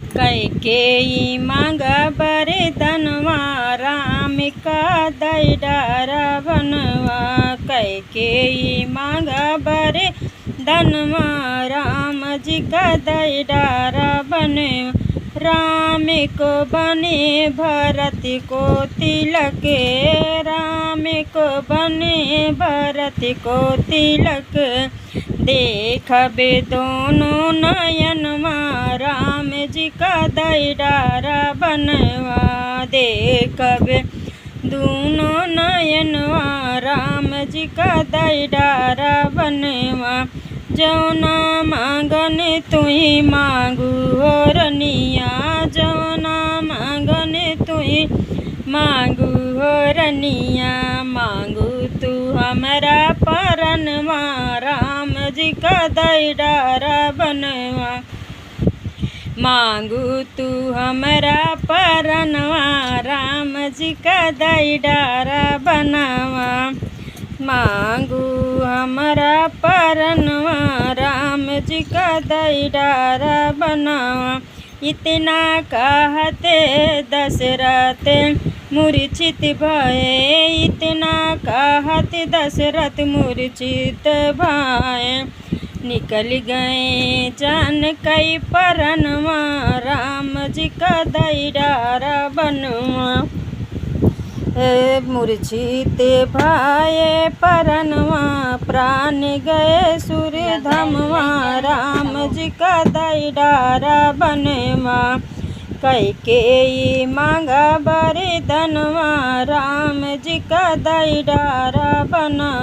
कैकेयी मांगा वरदानवा राम का दई डारा बनवा। कैकेयी मांगा वरदानवा राम जी का दई डारा बनवा। राम को बने भरत को तिलक, राम को बने भरत को तिलक। देखबे दोनों नयनवा राम जी का दई डारा बनवा। देखबे दोनों नयनवा राम जी का दई डारा बनवा। जौना मांगन तुही मांगू हो रनिया, जौना मांगन तुही मांगू हो रनिया। मांगू तू हमारा परनवा राम जी का दई डारा बनवा। मांगू तू हमारा परनवा राम जी का दई डारा बनवा। मांगू हमारा परनवा राम जी का दई डारा बनवा। इतना कहते दशरथ मूर्छित भये, इतना कहते दशरथ मूर्छित भये। निकल गए जान कई परनवा राम जी का दई डारा बनवा। मूर्छित भये परनवा प्राण गए सूर्य धमवा राम जी का दई डारा बनवा। कैकेयी मांगा वरदानवा राम जी का दई डारा बनवा।